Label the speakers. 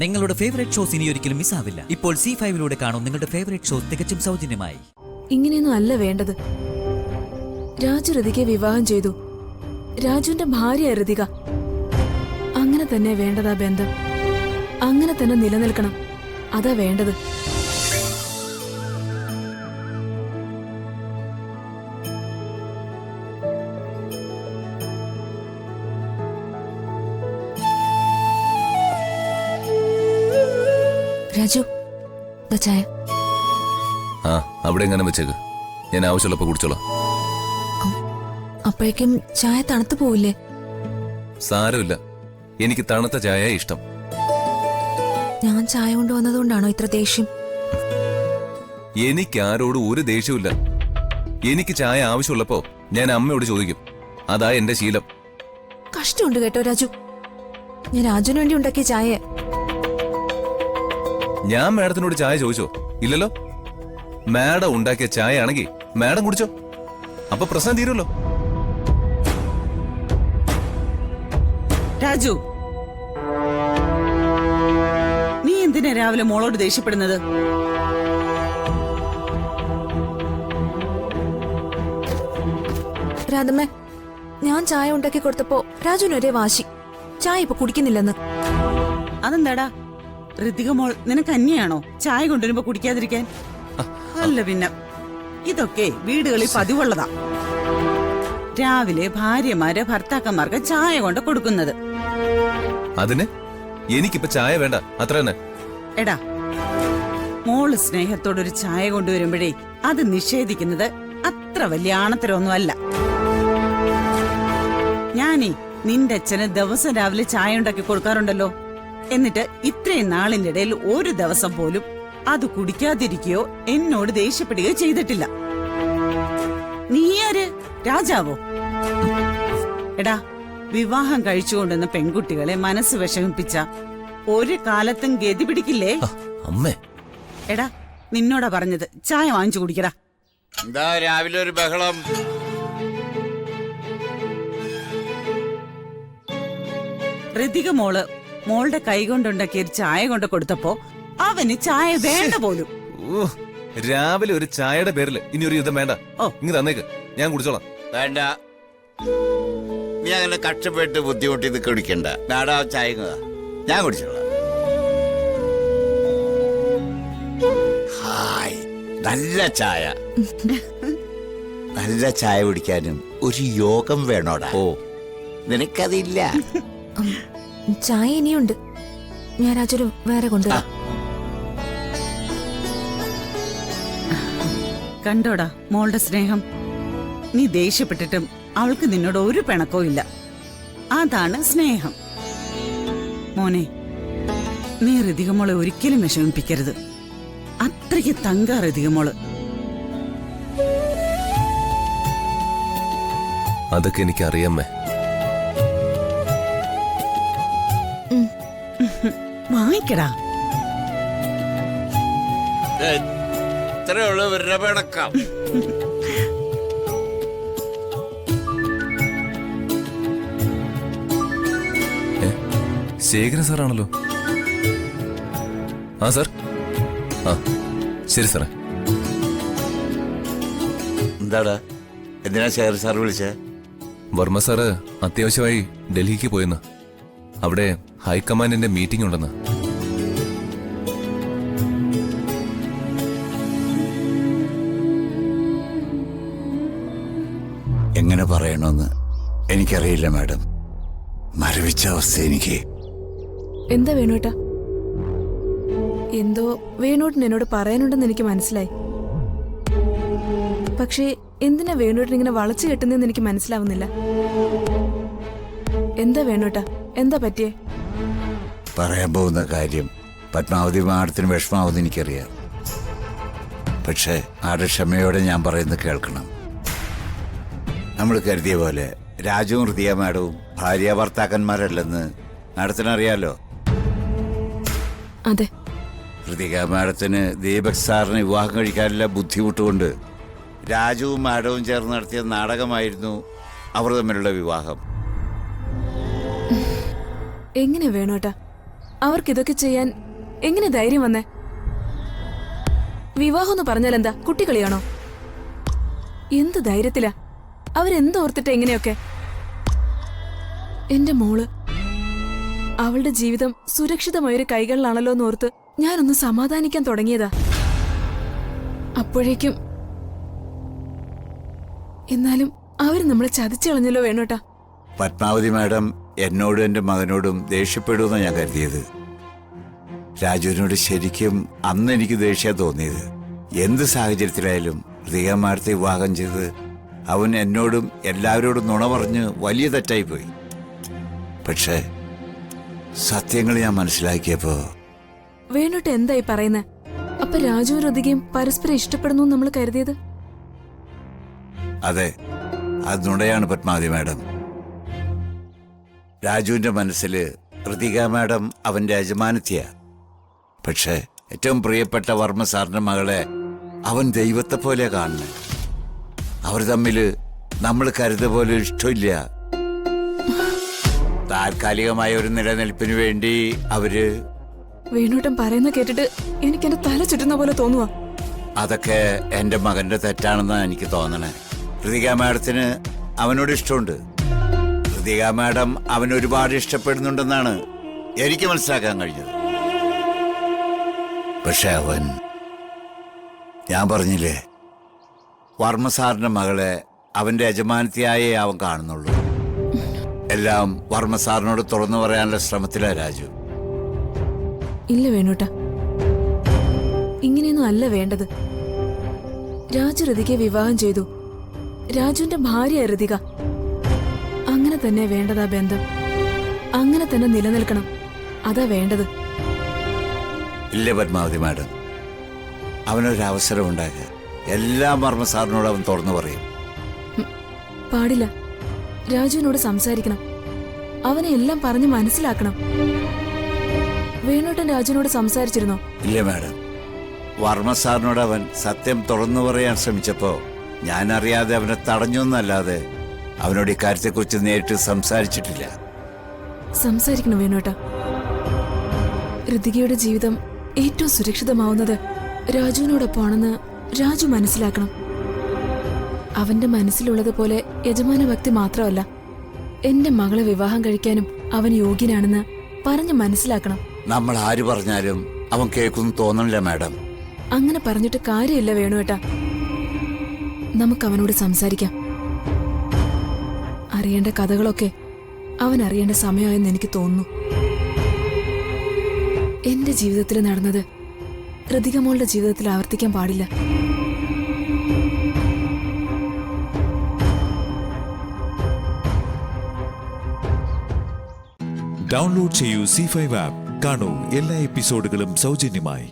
Speaker 1: നിങ്ങളുടെ favourite shows ഇനി ഒരിക്കലും മിസ്സാവില്ല. ഇപ്പോൾ C5 കാണും നിങ്ങളുടെ ഫേവറേറ്റ് ഷോസ് തികച്ചും സൗജന്യമായി.
Speaker 2: ഇങ്ങനെയൊന്നും അല്ല വേണ്ടത്. രാജു ഋതികയെ വിവാഹം ചെയ്തു. രാജുവിന്റെ ഭാര്യ ഋതിക. അങ്ങനെ തന്നെ വേണ്ടതാ ബന്ധം. അങ്ങനെ തന്നെ നിലനിൽക്കണം. അതാ വേണ്ടത്. രാജു, ചായ.
Speaker 3: ആ, അവിടെ എങ്ങനെ വെച്ചേക്ക്. ഞാൻ ആവശ്യമുള്ളപ്പോ കുടിച്ചോളാം.
Speaker 2: അപ്പോഴേക്കും ചായ തണുത്തു പോവില്ലേ?
Speaker 3: സാരമില്ല, എനിക്ക് തണുത്ത ചായ ഇഷ്ടം.
Speaker 2: ഞാൻ ചായ കൊണ്ടുവന്നതുകൊണ്ടാണോ ഇത്ര ദേഷ്യം?
Speaker 3: എനിക്ക് ആരോടും ഒരു ദേഷ്യമില്ല. എനിക്ക് ചായ ആവശ്യമുള്ളപ്പോ ഞാൻ അമ്മയോട് ചോദിക്കും. അതാ എന്റെ ശീലം.
Speaker 2: കഷ്ടമുണ്ട് കേട്ടോ രാജു. ഞാൻ രാജുവിന് വേണ്ടി ഉണ്ടാക്കിയ ചായ.
Speaker 3: ഞാൻ മാഡത്തിനോട് ചായ ചോദിച്ചോ? ഇല്ലല്ലോ. മാഡം ഉണ്ടാക്കിയ ചായ ആണെങ്കിൽ മാഡം കുടിച്ചോ. അപ്പൊ പ്രശ്നം തീരുമല്ലോ.
Speaker 4: രാജു, നീ എന്തിനാ രാവിലെ മോളോട് ദേഷ്യപ്പെടുന്നത്?
Speaker 2: രാധമ്മേ, ഞാൻ ചായ ഉണ്ടാക്കി കൊടുത്തപ്പോ രാജുവിന് ഒരേ വാശി. ചായ ഇപ്പൊ കുടിക്കുന്നില്ലെന്ന്.
Speaker 4: അതെന്താടാ? ഋതിക മോൾ നിനക്ക് അന്യാണോ ചായ കൊണ്ടുവരുമ്പോ കുടിക്കാതിരിക്കാൻ? അല്ല പിന്നെ, ഇതൊക്കെ വീടുകളിൽ പതിവുള്ളതാ. രാവിലെ ഭാര്യമാര് ഭർത്താക്കന്മാർക്ക് ചായ കൊണ്ട് കൊടുക്കുന്നത്.
Speaker 3: അതിന് എനിക്കിപ്പോ ചായ വേണ്ട, അത്ര തന്നെ.
Speaker 4: എടാ, മോള് സ്നേഹത്തോടൊരു ചായ കൊണ്ടുവരുമ്പോഴേ അത് നിഷേധിക്കുന്നത് അത്ര വലിയ ആണത്തരമൊന്നും അല്ല. ഞാനീ നിന്റെ അച്ഛന് ദിവസം രാവിലെ ചായ ഉണ്ടാക്കി കൊടുക്കാറുണ്ടല്ലോ. എന്നിട്ട് ഇത്രയും നാളിന്റെ ഇടയിൽ ഒരു ദിവസം പോലും അത് കുടിക്കാതിരിക്കുകയോ എന്നോട് ദേഷ്യപ്പെടുകയോ ചെയ്തിട്ടില്ല. നീയാര്, രാജാവോ? എടാ, വിവാഹം കഴിച്ചുകൊണ്ടുവന്ന പെൺകുട്ടികളെ മനസ്സ് വിഷമിപ്പിച്ച ഒരു കാലത്തും ഗതി പിടിക്കില്ലേ?
Speaker 3: അമ്മേ,
Speaker 4: എടാ, നിന്നോടാ പറഞ്ഞത് ചായ വാങ്ങിച്ചു കുടിക്കടാ.
Speaker 5: എന്താ രാവിലെ ഒരു ബഹളം?
Speaker 4: ഋതിക മോളുടെ കൈ കൊണ്ടുണ്ടാക്കിയ ഒരു ചായ കൊണ്ട് കൊടുത്തപ്പോ അവന് ചായ വേണ്ട പോലും.
Speaker 3: രാവിലെ ഒരു ചായയുടെ പേരില് ഇനി ഒരു യുദ്ധം വേണ്ട. ഇങ്ങ് തന്നേക്ക്, ഞാൻ കുടിച്ചോളാം.
Speaker 5: വേണ്ട, നീ അങ്ങനെ കഷ്ടപ്പെട്ട് ബുദ്ധിമുട്ടി ഇത് കുടിക്കണ്ട. നാടാ ചായ ഞാൻ കുടിച്ചോളാം. ഹായ്, നല്ല ചായ. നല്ല ചായ കുടിക്കാനും ഒരു യോഗം വേണോടാ. ഓ, നിനക്കതില്ല.
Speaker 2: ചായ ഇനിയുണ്ട്. ഞാൻ രാജു വേറെ കൊണ്ടുവരാം.
Speaker 4: കണ്ടോടാ മോളുടെ സ്നേഹം. നീ ദേഷ്യപ്പെട്ടിട്ടും അവൾക്ക് നിന്നോട് ഒരു പിണക്കവും ഇല്ല. അതാണ് സ്നേഹം. മോനെ, നീ ഋതികമോളെ ഒരിക്കലും വിഷമിപ്പിക്കരുത്. അത്രയ്ക്ക് തങ്ക ഋതികമോള്.
Speaker 3: അതൊക്കെ എനിക്കറിയാമേ.
Speaker 4: വാങ്ങിക്കടാ.
Speaker 5: ഇത്രയുള്ളൂ ഇവരുടെ പിണക്കം.
Speaker 3: ശേഖരൻ സാറാണല്ലോ. ആ സാർ. ആ ശരി സാറേ.
Speaker 5: എന്താടാ, എന്തിനാ ശേഖരൻ സാർ വിളിച്ചേ?
Speaker 3: വർമ്മ സാറ് അത്യാവശ്യമായി ഡൽഹിക്ക് പോയെന്ന്. അവിടെ ഹൈക്കമാൻഡിന്റെ മീറ്റിംഗ് ഉണ്ടെന്ന്.
Speaker 5: എങ്ങനെ പറയണമെന്ന് എനിക്കറിയില്ല മാഡം. മരവിച്ച അവസ്ഥ എനിക്ക്.
Speaker 2: എന്താ വേണോട്ടാ? എന്തോ വേണോട്ടിന് എന്നോട് പറയാനുണ്ടെന്ന് എനിക്ക് മനസ്സിലായി. പക്ഷേ എന്തിനാ വേണോട്ടിന് ഇങ്ങനെ വളച്ചു കെട്ടുന്നതെന്ന് എനിക്ക് മനസ്സിലാവുന്നില്ല. എന്താ വേണോട്ടാ? എന്താ പറ്റിയേ?
Speaker 5: പറയാൻ പോകുന്ന കാര്യം പത്മാവതി മാഡത്തിന് വിഷമാവെന്ന് എനിക്കറിയാം. പക്ഷെ ആരുടെ ക്ഷമയോടെ ഞാൻ പറയുന്നത് കേൾക്കണം. നമ്മൾ കരുതിയ പോലെ രാജുവും ഋതിക മാഡവും ഭാര്യ ഭർത്താക്കന്മാരല്ലെന്ന് മാഡത്തിനറിയാലോ.
Speaker 2: അതെ.
Speaker 5: ഋതിക മാഡത്തിന് ദീപക് സാറിന് വിവാഹം കഴിക്കാനുള്ള ബുദ്ധിമുട്ടുകൊണ്ട് രാജുവും മാഡവും ചേർന്ന് നടത്തിയ നാടകമായിരുന്നു അവർ തമ്മിലുള്ള വിവാഹം.
Speaker 2: എങ്ങനെ വേണോട്ടാ? അവർക്കിതൊക്കെ ചെയ്യാൻ എങ്ങനെ ധൈര്യം വന്നേ? വിവാഹം എന്ന് പറഞ്ഞാൽ എന്താ, കുട്ടികളിയാണോ? എന്ത് ധൈര്യത്തിലാ അവരെന്തോർത്തിട്ട് എങ്ങനെയൊക്കെ? എന്റെ മോള്, അവളുടെ ജീവിതം സുരക്ഷിതമായൊരു കൈകളിലാണല്ലോ എന്നോർത്ത് ഞാനൊന്ന് സമാധാനിക്കാൻ തുടങ്ങിയതാ. അപ്പോഴേക്കും എന്നാലും അവര് നമ്മളെ ചതിച്ചു കളഞ്ഞല്ലോ വേണോട്ടാ.
Speaker 5: പത്മാവതി മാഡം എന്നോടും എൻ്റെ മകനോടും ദേഷ്യപ്പെടുമെന്ന് ഞാൻ കരുതിയത്. രാജുവിനോട് ശരിക്കും അന്ന് എനിക്ക് ദേഷ്യം തോന്നിയത്. എന്ത് സാഹചര്യത്തിലായാലും റിയ മാഡത്തെ വിവാഹം ചെയ്ത് അവൻ എന്നോടും എല്ലാവരോടും നുണ പറഞ്ഞ് വലിയ തെറ്റായിപ്പോയി. പക്ഷേ സത്യങ്ങൾ ഞാൻ മനസ്സിലാക്കിയപ്പോ
Speaker 2: വേണോട്ട് എന്തായി പറയുന്നേ? അപ്പൊ രാജുവും ഋതികയും പരസ്പരം ഇഷ്ടപ്പെടുന്നു നമ്മൾ കരുതിയത്?
Speaker 5: അതെ, അത് നുണയാണ് പത്മാവതി മാഡം. രാജുവിന്റെ മനസ്സിൽ ഋതിക മാഡം അവന്റെ യജമാനത്തിയാ. പക്ഷേ ഏറ്റവും പ്രിയപ്പെട്ട വർമ്മ സാറിന്റെ മകളെ അവൻ ദൈവത്തെ പോലെ കാണുന്നു. അവർ തമ്മില് നമ്മൾ കരുത പോലെ ഇഷ്ടമില്ല. താൽക്കാലികമായ ഒരു നിലനിൽപ്പിന് വേണ്ടി അവര്.
Speaker 2: വേണോട്ടൻ പറയുന്ന കേട്ടിട്ട് എനിക്ക് എന്റെ തല ചുറ്റുന്ന പോലെ തോന്നുവാ.
Speaker 5: അതൊക്കെ എന്റെ മകന്റെ തെറ്റാണെന്നാണ് എനിക്ക് തോന്നണേ. ഋതിക മാഡത്തിന് അവനോട് ഇഷ്ടമുണ്ട്. ഋതിക മാഡം അവൻ ഒരുപാട് ഇഷ്ടപ്പെടുന്നുണ്ടെന്നാണ് എനിക്ക് മനസ്സിലാക്കാൻ കഴിഞ്ഞത്. പക്ഷെ അവൻ, ഞാൻ പറഞ്ഞില്ലേ, വർമ്മ സാറിന്റെ മകളെ അവന്റെ യജമാനത്തിയായേ അവൻ കാണുന്നുള്ളൂ. എല്ലാം വർമ്മ സാറിനോട് തുറന്നു പറയാനുള്ള ശ്രമത്തിലാ രാജു.
Speaker 2: ഇല്ല വേണോട്ട, ഇങ്ങനെയൊന്നും അല്ല വേണ്ടത്. രാജു ഋതികയെ വിവാഹം ചെയ്തു. രാജുവിന്റെ ഭാര്യ ഋതിക. അങ്ങനെ തന്നെ വേണ്ടതാ ബന്ധം. അങ്ങനെ തന്നെ നിലനിൽക്കണം. അതാ വേണ്ടത്.
Speaker 5: ഇല്ല പത്മാവതി മാഡം, അവനൊരവസരം ഉണ്ടാക്കുക. എല്ലാം വർമ്മ സാറിനോട് അവൻ തുറന്നു പറയും.
Speaker 2: പാടില്ല. രാജുവിനോട് സംസാരിക്കണം. അവനെ എല്ലാം പറഞ്ഞ് മനസ്സിലാക്കണം. വേണോട്ടൻ രാജുവിനോട് സംസാരിച്ചിരുന്നോ?
Speaker 5: ഇല്ല മാഡം, വർമ്മ സാറിനോട് അവൻ സത്യം തുറന്നു പറയാൻ ശ്രമിച്ചപ്പോ ഞാൻ അറിയാതെ അവനെ തടഞ്ഞൊന്നല്ലാതെ അവനോട് ഇക്കാര്യത്തെക്കുറിച്ച് നേരിട്ട് സംസാരിച്ചിട്ടില്ല.
Speaker 2: സംസാരിക്കണം വേണോട്ട. ഋതികയുടെ ജീവിതം ഏറ്റവും സുരക്ഷിതമാവുന്നത് രാജുവിനോടൊപ്പമാണെന്ന് രാജു മനസ്സിലാക്കണം. അവന്റെ മനസ്സിലുള്ളത് പോലെ യജമാന ഭക്തി മാത്രമല്ല, എന്റെ മകളെ വിവാഹം കഴിക്കാനും അവൻ യോഗ്യനാണെന്ന് പറഞ്ഞ് മനസ്സിലാക്കണം.
Speaker 5: നമ്മൾ ആര് പറഞ്ഞാലും അവൻ കേൾക്കുന്നു തോന്നണില്ല മാഡം.
Speaker 2: അങ്ങനെ പറഞ്ഞിട്ട് കാര്യമില്ല വേണുവേട്ടാ. നമുക്ക് അവനോട് സംസാരിക്കാം. അറിയേണ്ട കഥകളൊക്കെ അവൻ അറിയേണ്ട സമയമായെന്ന് എനിക്ക് തോന്നുന്നു. എന്റെ ജീവിതത്തിൽ നടന്നത് ഋതിക മോളുടെ ജീവിതത്തിൽ ആവർത്തിക്കാൻ പാടില്ല.
Speaker 6: ഡൗൺലോഡ് ചെയ്യൂ C5 ആപ്പ്. കാണൂ എല്ലാ എപ്പിസോഡുകളും സൗജന്യമായി.